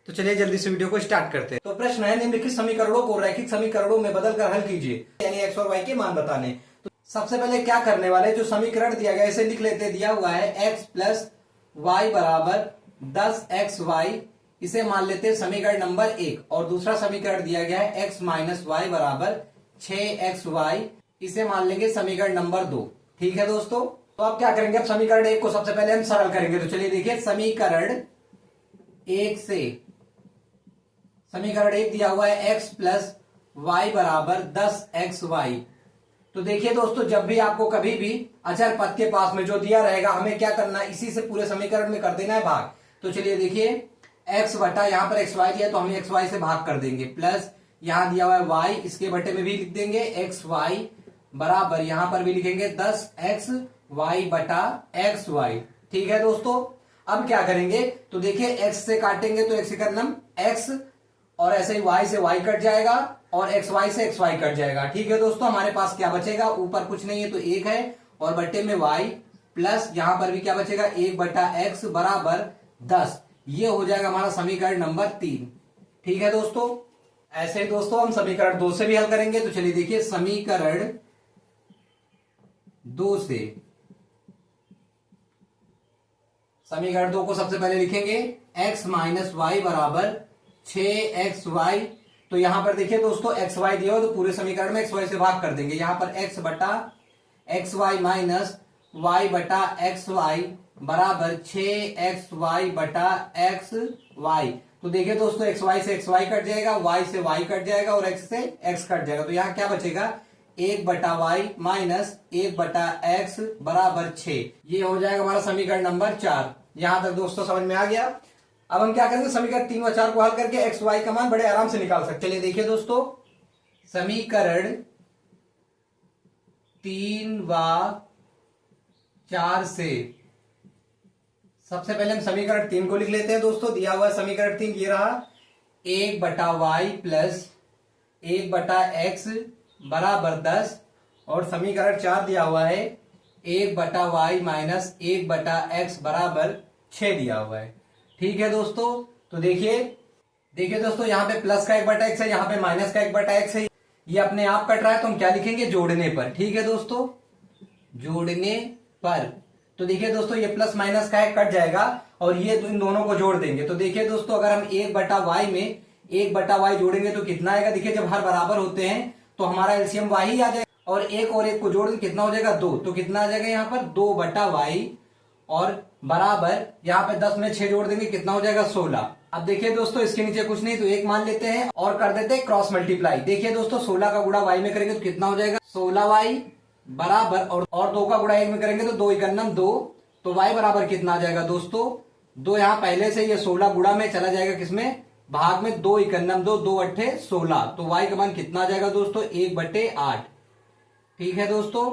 तो चलिए जल्दी से वीडियो को स्टार्ट करते हैं। तो प्रश्न है, निम्नलिखित समीकरणों को रैखिक समीकरणों में बदलकर हल कीजिए, यानी एक्स और वाई के मान बताने। तो सबसे पहले क्या करने वाले, जो समीकरण दिया गया इसे लिख लेते। दिया हुआ है एक्स प्लस वाई बराबर 10xy, इसे मान लेते हैं समीकरण नंबर 1। और दूसरा समीकरण दिया गया है एक्स माइनस वाई बराबर 6xy, इसे मान लेंगे समीकरण नंबर 2। ठीक है दोस्तों, तो अब क्या करेंगे, अब समीकरण 1 को सबसे पहले हम सरल करेंगे। तो चलिए देखिए, समीकरण 1 से समीकरण 1 दिया हुआ है एक्स प्लस वाई बराबर 10xy। तो देखिए दोस्तों, जब भी आपको कभी भी अचर पद के पास में जो दिया रहेगा, हमें क्या करना है, इसी से पूरे समीकरण में कर देना है भाग। तो चलिए देखिए, x बटा यहाँ पर xy दिया तो हम xy से भाग कर देंगे, प्लस यहाँ दिया हुआ है y, इसके बटे में भी लिख देंगे xy बराबर यहाँ पर भी लिखेंगे 10xy बटा xy। ठीक है दोस्तों, अब क्या करेंगे, तो देखिए x से काटेंगे तो x का नाम x, और ऐसे ही y से y कट जाएगा और xy से xy कट जाएगा। ठीक है दोस्तों, हमारे पास क्या बचेगा, ऊपर कुछ नहीं है तो 1 है और बट्टे में y, प्लस यहां पर भी क्या बचेगा 1 बटा x बराबर 10। ये हो जाएगा हमारा समीकरण नंबर 3। ठीक है दोस्तों, ऐसे ही दोस्तों हम समीकरण 2 से भी हल करेंगे। तो चलिए देखिए, समीकरण 2 से समीकरण 2 को सबसे पहले लिखेंगे x माइनस वाई बराबर 6xy। तो यहां पर देखिए दोस्तों, xy दिया हो तो पूरे समीकरण में xy से भाग कर देंगे। यहां पर x बटा xy माइनस y बटा xy बराबर 6xy बटा xy। तो देखिए दोस्तों, xy से xy कट जाएगा, y से y कट जाएगा और x से x कट जाएगा। तो यहां क्या बचेगा, 1 बटा y माइनस 1 बटा x बराबर 6। ये हो जाएगा हमारा समीकरण नंबर 4। यहां तक दोस्तों समझ में आ गया। अब हम क्या करेंगे, समीकरण 3 व 4 को हल करके एक्स वाई का मान बड़े आराम से निकाल सकते। चलिए देखिए दोस्तों, समीकरण 3 व 4 से सबसे पहले हम समीकरण 3 को लिख लेते हैं दोस्तों। दिया हुआ समीकरण 3 ये रहा, 1 बटा वाई प्लस 1 बटा एक्स बराबर 10, और समीकरण 4 दिया हुआ है 1 बटा वाई माइनस 1 बटा एक्स बराबर 6 दिया हुआ है। ठीक है दोस्तों, तो देखिए दोस्तों, यहाँ पे प्लस का 1 बटा एक्स है, यहाँ पे माइनस का 1 बटा एक्स है। ये अपने आप कट रहा है तो हम क्या लिखेंगे, जोड़ने पर। ठीक है दोस्तों, जोड़ने पर। तो देखिए दोस्तों, ये प्लस माइनस का 1 कट जाएगा और ये इन दोनों को जोड़ देंगे। तो देखिए दोस्तों, अगर हम 1 बटा वाई में 1 बटा वाई जोड़ेंगे तो कितना आएगा। देखिए, जब हर बराबर होते हैं तो हमारा एलसीएम वाई ही आ जाएगा, और एक और एक को जोड़ दें कितना हो जाएगा, 2। तो कितना आ जाएगा यहाँ पर, 2 बटा वाई और बराबर यहाँ पे 10 में 6 जोड़ देंगे कितना हो जाएगा, 16। अब देखिए दोस्तों, इसके नीचे कुछ नहीं तो 1 मान लेते हैं और कर देते हैं क्रॉस मल्टीप्लाई। देखिए दोस्तों, 16 का गुणा वाई में करेंगे तो कितना हो जाएगा, 16y बराबर, और 2 का गुणा 1 में करेंगे तो 2 एकन्नम 2। तो y बराबर कितना आ जाएगा दोस्तों, 2 यहाँ पहले से, ये 16 गुणा में चला जाएगा किसमें, भाग में, 2 एकन्नम 2, 2 अट्ठे 16। तो y का मान कितना आ जाएगा दोस्तों, 1/8। ठीक है दोस्तों,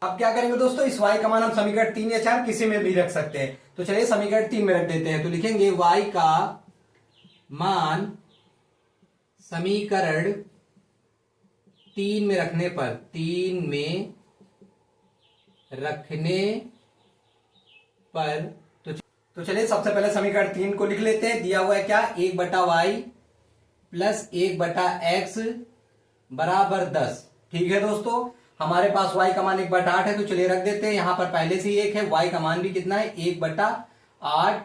अब क्या करेंगे दोस्तों, इस y का मान हम समीकरण 3 या 4 किसी में भी रख सकते हैं। तो चलिए समीकरण 3 में रख देते हैं। तो लिखेंगे y का मान समीकरण 3 में रखने पर, 3 में रखने पर, तो चलिए सबसे पहले समीकरण 3 को लिख लेते हैं। दिया हुआ है क्या, 1 बटा वाई प्लस 1 बटा एक्स बराबर 10। ठीक है दोस्तों, हमारे पास y का मान 1/8 है, तो चलिए रख देते हैं। यहां पर पहले से ही 1 है, y का मान भी कितना है, 1/8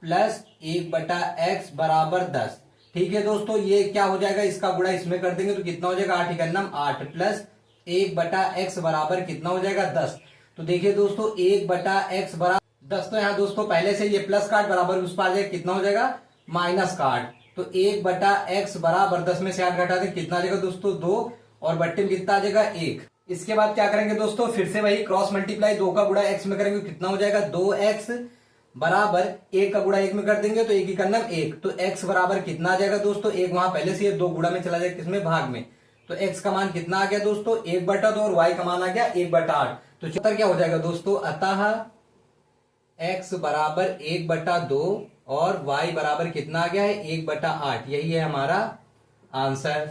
प्लस 1 बटा एक्स बराबर 10। ठीक है दोस्तों, ये क्या हो जाएगा, इसका गुणा इसमें कर देंगे तो कितना हो जाएगा, 8 एकन्नम 8 प्लस 1 बटा एक्स बराबर कितना हो जाएगा, 10। तो देखिए दोस्तों, 1 बटा एक्स बराबर 10। तो यहाँ दोस्तों पहले से ये प्लस का 8 बराबर उस पर आ जाएगा, कितना हो जाएगा, माइनस का 8। तो 1 बटा एक्स बराबर 10 में से 8 घटा दें, कितना आ जाएगा दोस्तों, 2, और बट्टे में कितना आ जाएगा, 1। इसके बाद क्या करेंगे दोस्तों, फिर से वही क्रॉस मल्टीप्लाई, 2 का गुणा x में करेंगे कितना हो जाएगा, 2x बराबर 1 का गुणा 1 में कर देंगे तो 1 एकन्नम 1। तो x बराबर कितना आ जाएगा दोस्तों, 1 वहां पहले से 2 गुणा में चला जाएगा किसमें, भाग में। तो x का मान कितना आ गया दोस्तों, 1/2, और y का मान आ गया 1/8। तो उत्तर क्या हो जाएगा दोस्तों, अतः x बराबर 1/2 और y बराबर कितना आ गया है, 1/8। यही है हमारा आंसर।